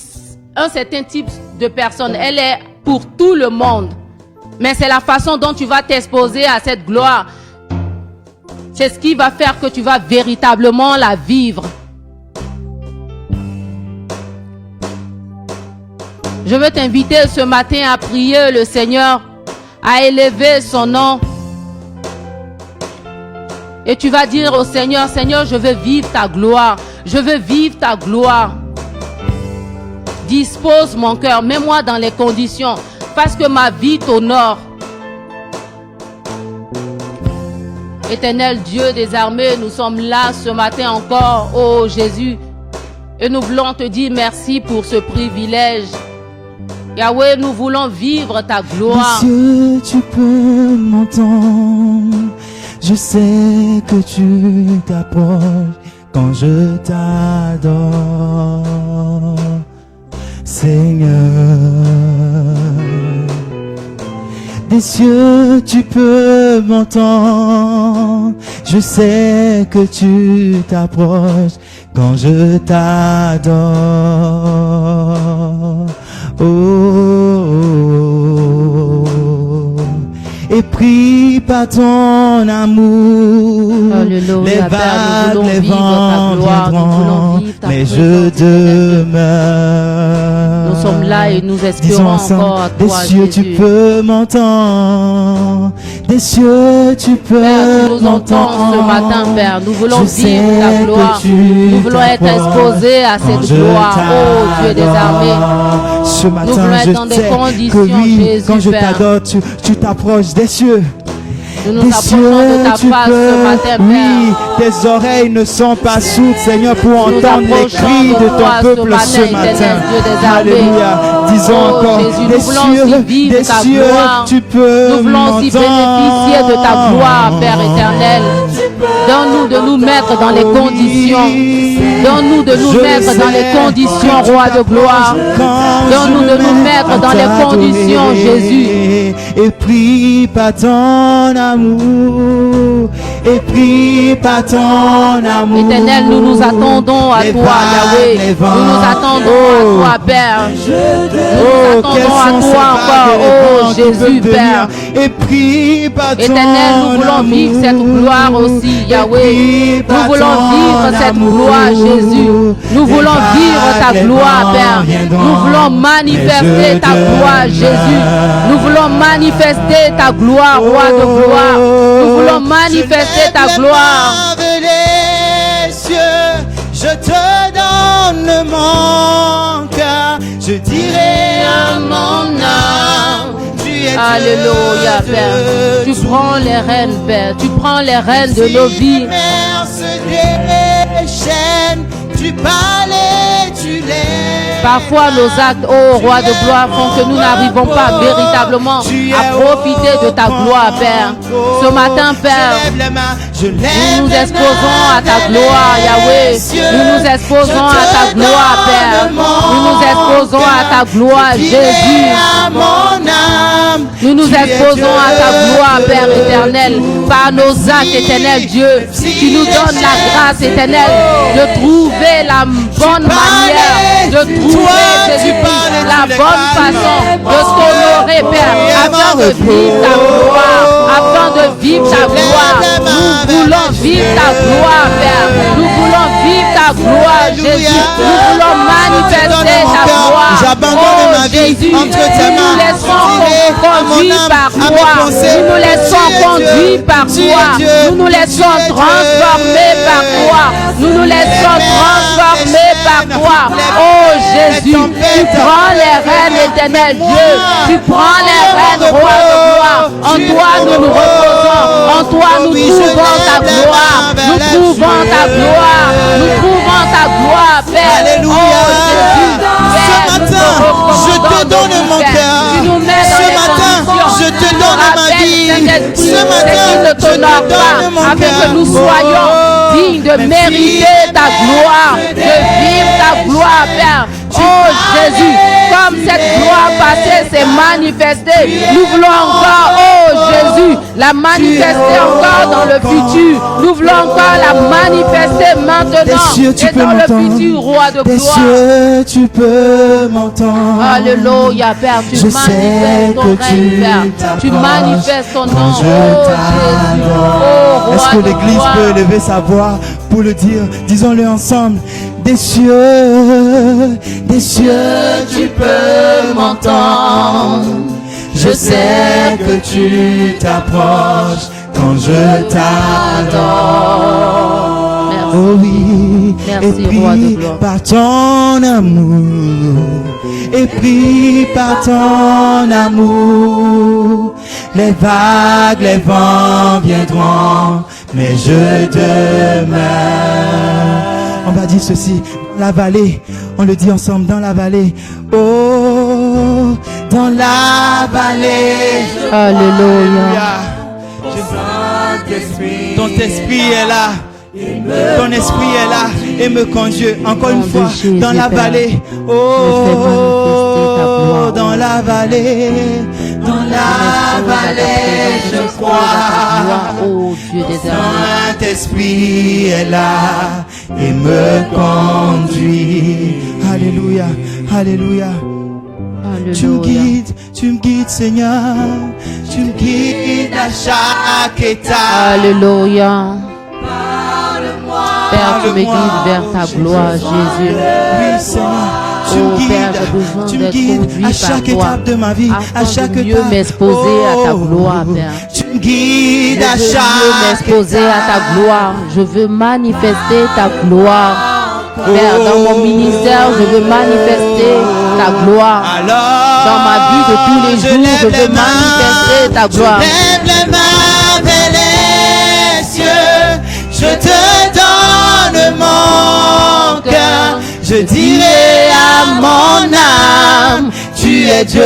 A: un certain type de personnes. Elle est pour tout le monde. Mais c'est la façon dont tu vas t'exposer à cette gloire. C'est ce qui va faire que tu vas véritablement la vivre. Je veux t'inviter ce matin à prier le Seigneur, à élever son nom. Et tu vas dire au Seigneur, Seigneur, je veux vivre ta gloire. Je veux vivre ta gloire. Dispose mon cœur, mets-moi dans les conditions, parce que ma vie t'honore. Éternel Dieu des armées, nous sommes là ce matin encore, ô Jésus, et nous voulons te dire merci pour ce privilège. Yahweh, nous voulons vivre ta gloire.
B: Dieu, tu peux m'entendre, je sais que tu t'approches quand je t'adore. Seigneur, des cieux tu peux m'entendre, je sais que tu t'approches quand je t'adore. Oh, oh, oh. Et prie par ton amour.
A: Alléluia,
B: Les
A: Père,
B: vagues, les vents viendront, mais je demeure.
A: Nous sommes là et nous espérons
B: Disons ensemble,
A: encore à
B: des
A: toi,
B: cieux
A: Jésus.
B: tu peux m'entendre, des cieux tu peux
A: Père, tu nous entends
B: m'entendre.
A: ce matin, Père. Nous voulons
B: Je
A: vivre
B: sais
A: ta
B: que
A: gloire.
B: tu
A: Nous voulons être
B: t'approches
A: exposés à
B: quand
A: cette
B: je
A: gloire. Oh Dieu des armées.
B: t'adore. Ce matin,
A: voulons être
B: je
A: dans des
B: sais
A: conditions,
B: que oui,
A: Jésus,
B: quand je
A: Père.
B: t'adore, tu t'approches des cieux.
A: Nous nous
B: des
A: approchons
B: cieux,
A: de ta
B: tu
A: face
B: peux,
A: ce matin,
B: oui,
A: Père.
B: tes oreilles ne sont pas sourdes, Seigneur, pour
A: Nous
B: entendre les
A: approchons
B: cris
A: de
B: de
A: toi
B: ton peuple
A: ce
B: ce
A: matin,
B: matin.
A: éternel Dieu des armées.
B: Alléluia. Disons
A: Oh,
B: encore,
A: Jésus,
B: des
A: nous voulons aussi
B: cieux,
A: vivre
B: des
A: ta
B: cieux,
A: gloire.
B: tu peux
A: Nous voulons aussi bénéficier de ta gloire, Père éternel. Donne-nous de nous mettre dans les conditions. Donne-nous de nous mettre dans les conditions, Roi de gloire. Donne-nous de nous mettre dans les conditions, Jésus.
B: Et prie pas ton amour, et prie pas ton amour.
A: Éternel, nous nous attendons à toi, Yahweh. Nous nous attendons à toi, Père. Nous nous attendons à toi encore, oh Jésus, Père.
B: Et prie pas ton
A: Éternel, nous voulons vivre cette gloire aussi, Yahweh. Nous voulons vivre cette gloire, Jésus. Nous voulons vivre ta gloire, Père. Nous voulons manifester ta gloire, Jésus. Nous voulons manifester ta gloire, Roi de gloire. Nous voulons manifester ta gloire.
B: Les cieux, je te donne mon cœur, je dirai à mon âme, tu es
A: Alléluia,
B: Dieu
A: Père.
B: de
A: Tu prends les rênes, Père. Tu prends les rênes de nos vies.
B: Mer se déchaîne, tu parlais, tu l'es.
A: Parfois, nos actes, ô Roi de gloire, font que nous n'arrivons pas véritablement à profiter de ta gloire, Père. Ce matin, Père, nous nous exposons à ta gloire, Yahweh. Nous nous exposons à ta gloire, Père. Nous nous exposons à ta gloire, Jésus. Nous nous exposons à ta gloire, Père éternel, par nos actes, éternel Dieu. Tu nous donnes la grâce, éternelle, de trouver la bonne manière, de trouver, Jésus-Christ, la bonne façon de t'honorer, Père, afin de vivre ta gloire, afin de vivre ta gloire. Nous voulons vivre ta gloire, Père. Nous voulons vivre ta gloire, Jésus. Nous voulons manifester ta gloire.
B: J'abandonne ma vie
A: Jésus,
B: entre tes mains.
A: nous nous laissons conduire par toi. Nous nous laissons conduire par toi. Nous nous laissons transformer par toi. Nous nous laissons transformer par toi. Oh Jésus, tu prends les rênes, éternel Dieu. Tu prends les rênes, Roi de gloire. En toi nous nous reposons. En toi nous trouvons ta gloire. Nous trouvons ta gloire. Nous trouvons ta gloire, Père.
B: Alléluia.
A: Oh Jésus, Père,
B: Ce
A: nous
B: matin,
A: te recommandons
B: je te donne
A: de
B: mon
A: faire.
B: cœur.
A: Tu nous mets dans
B: Ce
A: les
B: matin,
A: conditions.
B: je te
A: Tu nous
B: donne ma
A: rappelles,
B: vie.
A: Saint-Esprit,
B: Ce matin,
A: qui ne
B: je te
A: t'honore pas,
B: donne mon
A: afin
B: cœur.
A: que nous soyons dignes de mériter ta gloire, de vivre ta gloire, Père. Oh Jésus, comme cette gloire passée s'est manifestée, nous voulons encore, oh Jésus, la manifester encore dans le futur. Nous voulons encore la manifester maintenant
B: cieux, tu
A: et
B: peux
A: dans le
B: m'entendre.
A: futur, Roi de
B: Des
A: gloire.
B: cieux, tu peux m'entendre.
A: Alléluia, Père, tu
B: Je sais
A: manifestes ton
B: que
A: règne,
B: tu
A: Père. Tu
B: t'approches
A: manifestes ton nom,
B: quand
A: oh
B: je
A: Jésus, oh
B: Est-ce
A: Roi
B: que
A: de
B: l'église
A: gloire.
B: peut élever sa voix pour le dire? Disons-le ensemble. Des cieux, tu peux m'entendre. Je sais que tu t'approches quand je t'adore.
A: Merci.
B: Oh oui,
A: Merci,
B: et
A: Roi de
B: prie
A: gloire.
B: par ton amour, et prie par ton amour. Les vagues, les vents viendront, mais je demeure. On va dire ceci, dans la vallée, on le dit ensemble, dans la vallée. Oh, dans la vallée.
A: Alléluia.
B: Ton esprit est là. Ton esprit est là et me conduit encore une fois dans la vallée. Oh, dans la vallée, je crois.
A: Oh Dieu des armées.
B: Saint-Esprit est là et me conduit. Alléluia, alléluia. Tu me guides, Seigneur. Tu me guides à chaque étape.
A: Alléluia. Père, tu me guides vers ta gloire, Jésus.
B: Oui, Seigneur. Tu me guides à chaque étape de ma vie, à chaque étape.
A: mieux m'exposer à ta gloire, Père.
B: Tu me guides à
A: Je veux mieux
B: chaque
A: m'exposer à ta gloire. Je veux manifester ta gloire. Père, dans mon ministère, je veux manifester ta gloire.
B: Alors,
A: Dans ma vie de tous les jours,
B: lève
A: je veux
B: les mains,
A: manifester ta gloire.
B: Je lève les mains vers les cieux. Je te donne mon cœur. Je dirai à mon âme, tu es Dieu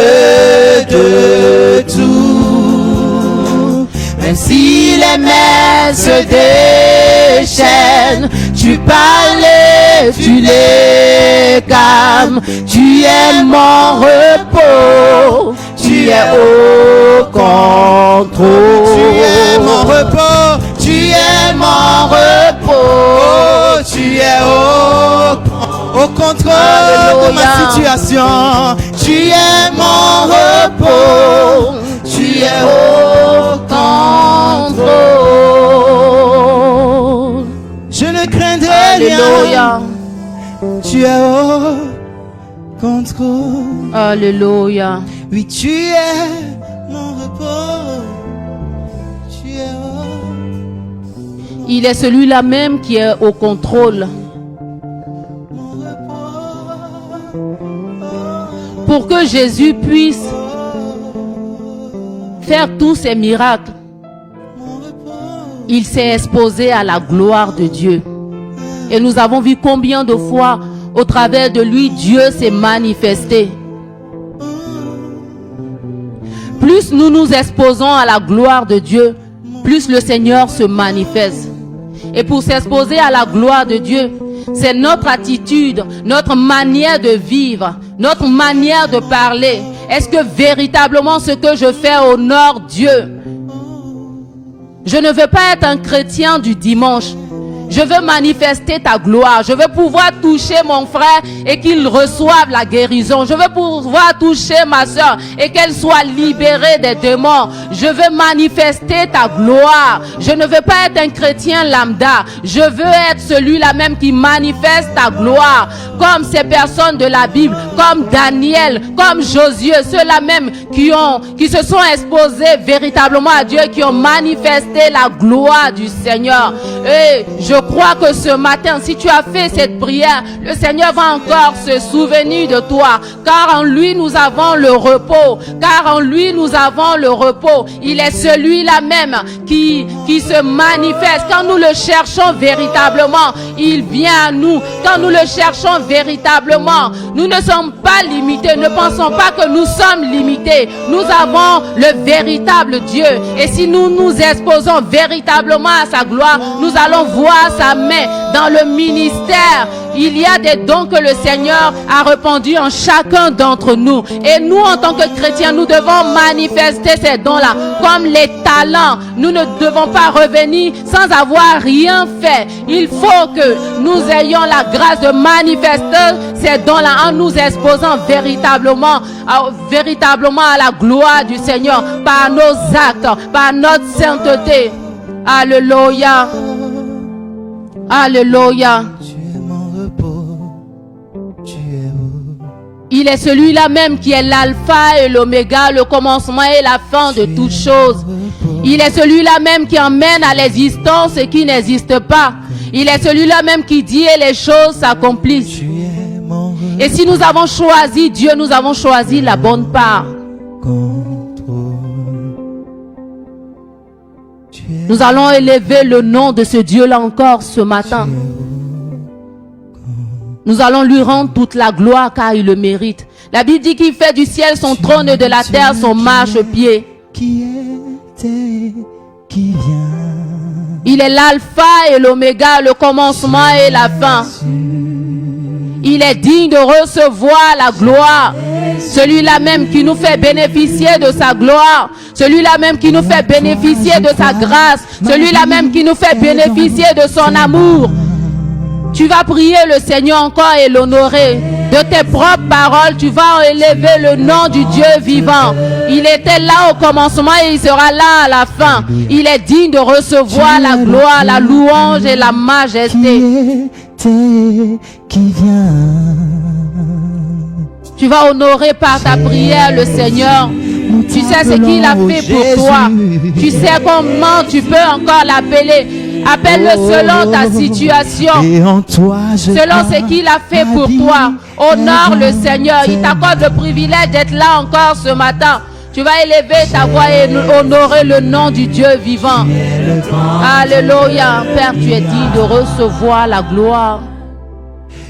B: de tout. Même si les mers se déchaînent, tu parles, tu les calmes. Tu es mon repos, tu es au contrôle. Tu es mon repos, tu es mon repos, tu es au contrôle de ma situation. Tu es mon repos, tu es au contrôle. Je ne craindrai rien. Tu es au contrôle.
A: Alléluia.
B: Oui, tu es mon repos. Tu es au...
A: Il est celui-là même qui est au contrôle. Pour que Jésus puisse faire tous ces miracles, il s'est exposé à la gloire de Dieu. Et nous avons vu combien de fois, au travers de lui, Dieu s'est manifesté. Plus nous nous exposons à la gloire de Dieu, plus le Seigneur se manifeste. Et pour s'exposer à la gloire de Dieu, c'est notre attitude, notre manière de vivre, notre manière de parler. Est-ce que véritablement ce que je fais honore Dieu? Je ne veux pas être un chrétien du dimanche. Je veux manifester ta gloire. Je veux pouvoir toucher mon frère et qu'il reçoive la guérison. Je veux pouvoir toucher ma soeur et qu'elle soit libérée des démons. Je veux manifester ta gloire. Je ne veux pas être un chrétien lambda. Je veux être celui-là même qui manifeste ta gloire. Comme ces personnes de la Bible, comme Daniel, comme Josué, ceux-là même qui se sont exposés véritablement à Dieu, qui ont manifesté la gloire du Seigneur. Et je crois que ce matin, si tu as fait cette prière, le Seigneur va encore se souvenir de toi. Car en lui, nous avons le repos. Car en lui, nous avons le repos. Il est celui-là même qui se manifeste. Quand nous le cherchons véritablement, il vient à nous. Quand nous le cherchons véritablement, nous ne sommes pas limités. Ne pensons pas que nous sommes limités. Nous avons le véritable Dieu. Et si nous nous exposons véritablement à sa gloire, nous allons voir sa main dans le ministère. Il y a des dons que le Seigneur a répandus en chacun d'entre nous. Et nous, en tant que chrétiens, nous devons manifester ces dons-là comme les talents. Nous ne devons pas revenir sans avoir rien fait. Il faut que nous ayons la grâce de manifester ces dons-là en nous exposant véritablement à la gloire du Seigneur par nos actes, par notre sainteté. Alléluia. Alléluia. Il est celui-là même qui est l'alpha et l'oméga, le commencement et la fin de toutes choses. Il est celui-là même qui emmène à l'existence ce qui n'existe pas. Il est celui-là même qui dit et les choses s'accomplissent. Et si nous avons choisi Dieu, nous avons choisi la bonne part. Nous allons élever le nom de ce Dieu-là encore ce matin. Nous allons lui rendre toute la gloire car il le mérite. La Bible dit qu'il fait du ciel son trône et de la terre son marchepied. Il est l'alpha et l'oméga, le commencement et la fin. Il est digne de recevoir la gloire. Celui-là même qui nous fait bénéficier de sa gloire. Celui-là même qui nous fait bénéficier de sa grâce. Celui-là même qui nous fait bénéficier de son amour. Tu vas prier le Seigneur encore et l'honorer. De tes propres paroles, tu vas élever le nom du Dieu vivant. Il était là au commencement et il sera là à la fin. Il est digne de recevoir la gloire, la louange et la majesté. Qui vient. Tu vas honorer par ta prière le Seigneur. Tu sais ce qu'il a fait pour toi. Tu sais comment tu peux encore l'appeler. Appelle-le selon ta situation,
B: Et en toi je
A: selon ce qu'il a fait pour toi. Honore le Seigneur. Il t'accorde le privilège d'être là encore ce matin. Tu vas élever ta voix et honorer le nom du Dieu vivant. Alléluia. Père, tu es digne de recevoir la gloire.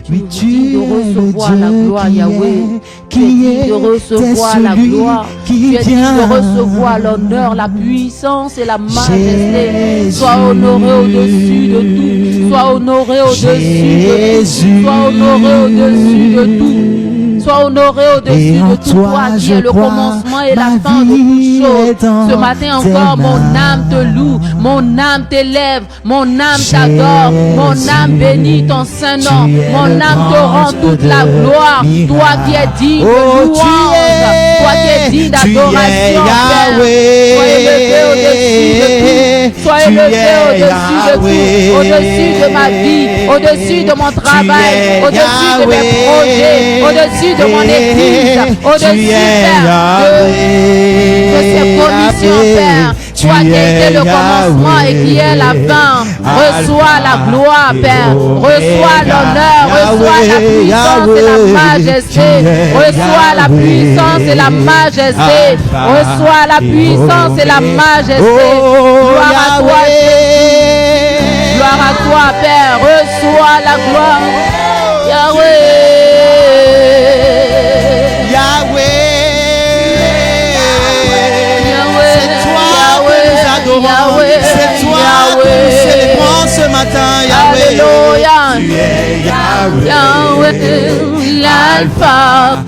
B: Oui,
A: Tu es digne de recevoir la gloire, Yahweh. Tu es digne de recevoir la gloire. Tu es digne de recevoir l'honneur, la puissance et la majesté. Sois honoré au-dessus de tout. Sois honoré au-dessus de tout. Sois honoré au-dessus de tout. Sois honoré au-dessus de tout, toi qui es le commencement et la fin de toutes choses. Ce matin encore, mon âme te loue, mon âme t'élève, mon âme t'adore, mon âme bénit ton saint nom, mon âme te rend toute la gloire. Toi qui es digne de louange, toi qui es digne d'adoration, Père. Sois élevé au-dessus de tout, sois élevé au-dessus de tout, au-dessus de ma vie, au-dessus de mon travail, au-dessus de mes projets, au-dessus de mon église, au-dessus, Père, de ces commissions, Père. Toi qui es le commencement et qui est la fin, reçois la gloire, Père. Reçois l'honneur, reçois la puissance et la majesté. Reçois la puissance et la majesté. Reçois la puissance et la majesté. Gloire à toi, Jésus. Gloire à toi, Père. Reçois la gloire. Yahweh.
B: C'est toi que nous célébrons ce matin, Yahweh.
A: Alléluia.
B: Tu es Yahweh.
A: Yahweh, l'alpha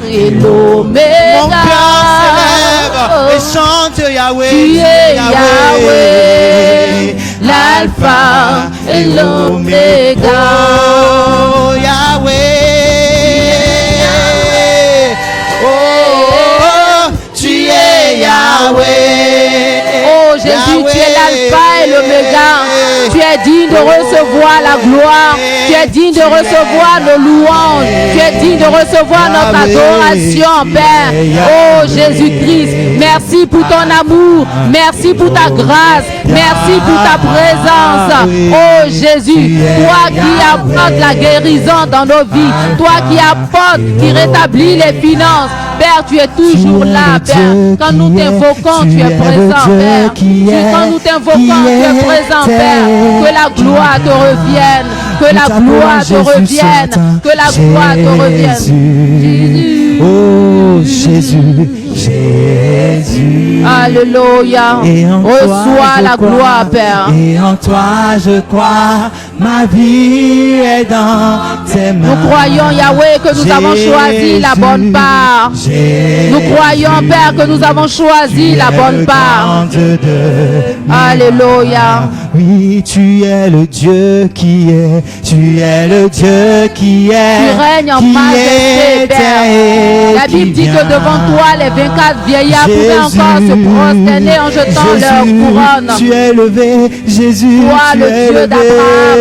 A: et l'oméga.
B: Mon cœur s'élève et chante Yahweh.
A: Tu es Yahweh, l'alpha et l'oméga.
B: Oh, Yahweh. Oh, tu es Yahweh.
A: Oh Jésus, tu es l'alpha et l'oméga. Tu es digne de recevoir la gloire. Tu es digne de recevoir nos louanges. Tu es digne de recevoir notre adoration, Père. Oh Jésus-Christ, merci pour ton amour. Merci pour ta grâce. Merci pour ta présence. Oh Jésus, toi qui apportes la guérison dans nos vies. Toi qui apportes, qui rétablit les finances. Père, tu es toujours là, Père. Quand nous t'invoquons, tu es présent, Père. Quand nous t'invoquons, tu es présent, Père. Que la gloire te revienne. Que la gloire te revienne. Que la gloire te revienne. Jésus.
B: Oh Jésus, Jésus.
A: Alléluia. Reçois la gloire, Père.
B: Et en toi je crois, ma vie est dans tes mains.
A: Nous croyons, Yahweh, que nous avons choisi la bonne part. Nous croyons, Père, que nous avons choisi la bonne part. Alléluia.
B: Oui, tu es le Dieu qui est. Tu es le Dieu qui est.
A: Tu règnes en majesté, Père. La Bible dit que devant toi, les 24 vieillards pouvaient encore se prosterner en jetant leur couronne.
B: Tu es levé, Jésus.
A: Toi, le Dieu d'Abraham.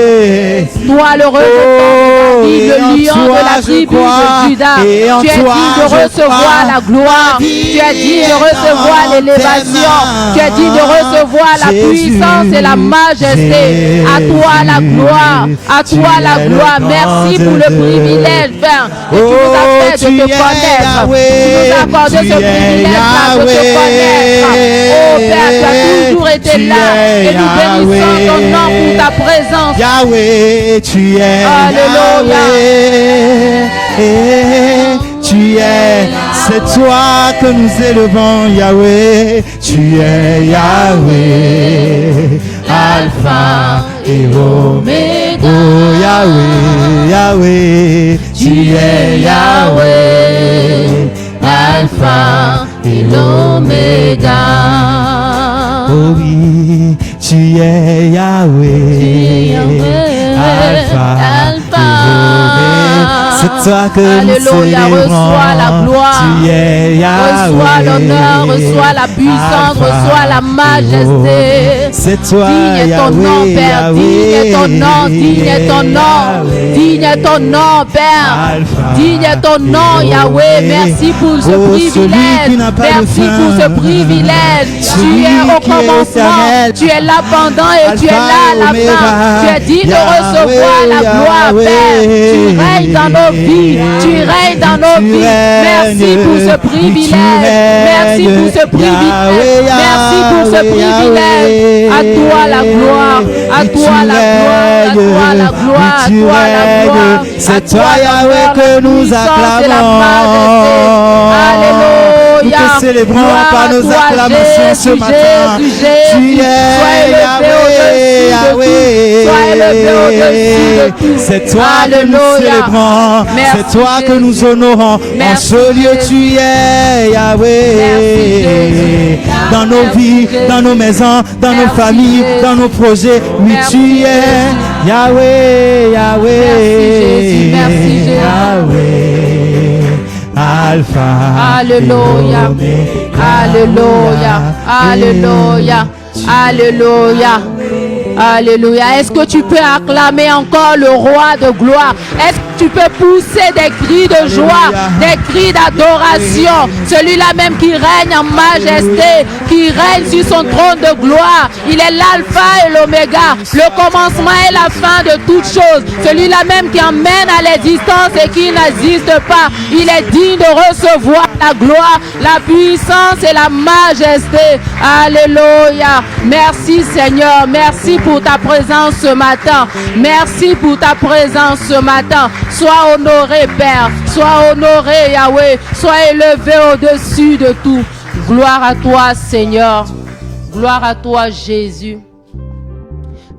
A: Toi, le rejetant, le lion de la tribu de Juda. Tu es digne de recevoir la gloire. Tu es digne de recevoir l'élévation. Tu es digne de recevoir la puissance et la majesté. À toi la gloire. À toi la gloire. Merci pour le privilège, Père, que tu nous as fait de te connaître. Tu nous as accordé ce privilège-là de te connaître. Oh Père, tu as toujours été là. Et nous bénissons ton nom pour ta présence.
B: Yahweh, tu es.
A: Alléluia.
B: Tu es, c'est toi que nous élevons, Yahweh. Tu es Yahweh, Alpha et Oméga. Oh Yahweh, Yahweh, tu es Yahweh, Alpha et l'Oméga. Oh oui, tu es Yahweh, Alpha et Oméga. C'est toi que nous célébrons.
A: Reçois la gloire.
B: Tu es Yahweh.
A: Reçois l'honneur, reçois la puissance, reçois la majesté.
B: C'est toi,
A: Digne est ton
B: Yahweh,
A: nom, Père.
B: Yahweh,
A: Digne est ton nom. Digne est ton nom.
B: Yahweh.
A: Digne est ton nom, Père.
B: Alpha
A: Digne est ton nom,
B: et
A: Yahweh.
B: Oméga.
A: Merci pour ce
B: Oh, celui
A: privilège.
B: qui n'a pas de
A: Merci
B: fin.
A: pour ce privilège. Tu
B: Celui
A: es au
B: qui est
A: commencement.
B: éternel.
A: Tu es l'abondant et tu es
B: Alpha
A: là à la
B: et
A: fin. Tu es digne de
B: Yahweh,
A: recevoir la gloire,
B: Yahweh.
A: Père. Tu règnes dans nos vies. Tu règnes dans nos
B: Tu
A: vies. Merci
B: règnes,
A: pour ce
B: tu
A: privilège. Merci
B: règnes.
A: pour ce privilège.
B: Yahweh,
A: Merci pour ce
B: Yahweh,
A: privilège. À toi la gloire. À
B: Et
A: toi
B: tu
A: la gloire. À toi la
B: règnes,
A: gloire. À
B: et tu
A: toi la gloire.
B: règnes.
A: À
B: C'est
A: toi
B: toi,
A: la
B: Yahweh,
A: gloire,
B: que
A: la
B: nous
A: puissance et la
B: acclamons.
A: majesté. Alléluia.
B: Nous te célébrons
A: Gloire
B: par
A: à
B: nos
A: toi,
B: acclamations ce
A: Jésus,
B: matin.
A: Jésus,
B: Tu
A: Jésus.
B: es
A: Sois élevé au-dessus de tout. Sois élevé au-dessus de tout.
B: C'est toi que
A: Alléluia.
B: nous célébrons.
A: Merci,
B: C'est toi que
A: Jésus.
B: nous honorons.
A: Merci,
B: En ce lieu,
A: Jésus.
B: tu es Yahweh.
A: Merci, Jésus.
B: Dans nos
A: Merci,
B: vies,
A: Jésus.
B: dans nos maisons, dans nos
A: Merci,
B: familles,
A: Jésus.
B: dans nos projets. Oui,
A: Merci,
B: tu es
A: Jésus.
B: Yahweh, Yahweh.
A: Merci, Jésus. Merci, Jésus.
B: Yahweh. Alpha.
A: Alléluia.
B: et Oméga.
A: Alléluia. Alléluia. Alléluia. Alléluia. Est-ce que tu peux acclamer encore le roi de gloire? Est-ce que tu peux pousser des cris de joie, des cris d'adoration? Celui-là même qui règne en majesté, qui règne sur son trône de gloire. Il est l'alpha et l'oméga, le commencement et la fin de toutes choses. Celui-là même qui emmène à l'existence et qui n'existe pas. Il est digne de recevoir la gloire, la puissance et la majesté. Alléluia. Merci Seigneur. Merci pour ta présence ce matin. Merci pour ta présence ce matin. Sois honoré Père. Sois honoré Yahweh. Sois élevé au-dessus de tout. Gloire à toi Seigneur. Gloire à toi Jésus.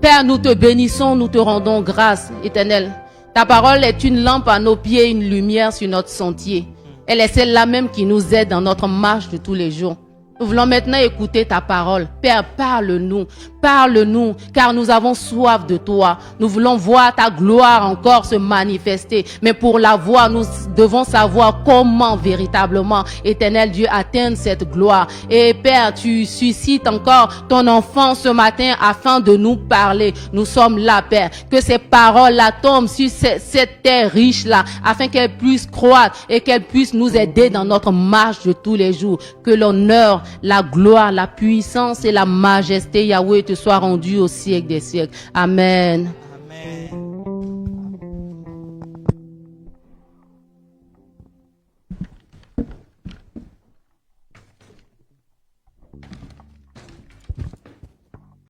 A: Père, nous te bénissons, nous te rendons grâce, Éternel. Ta parole est une lampe à nos pieds, une lumière sur notre sentier. Elle est celle-là même qui nous aide dans notre marche de tous les jours. Nous voulons maintenant écouter ta parole. Père, parle-nous, parle-nous, car nous avons soif de toi. Nous voulons voir ta gloire encore se manifester. Mais pour la voir, nous devons savoir comment véritablement, Éternel Dieu, atteindre cette gloire. Et Père, tu suscites encore ton enfant ce matin afin de nous parler. Nous sommes là, Père. Que ces paroles-là tombent sur cette terre riche-là, afin qu'elles puissent croître et qu'elles puissent nous aider dans notre marche de tous les jours. Que l'honneur, la gloire, la puissance et la majesté, Yahweh, te soient rendues au siècle des siècles. Amen.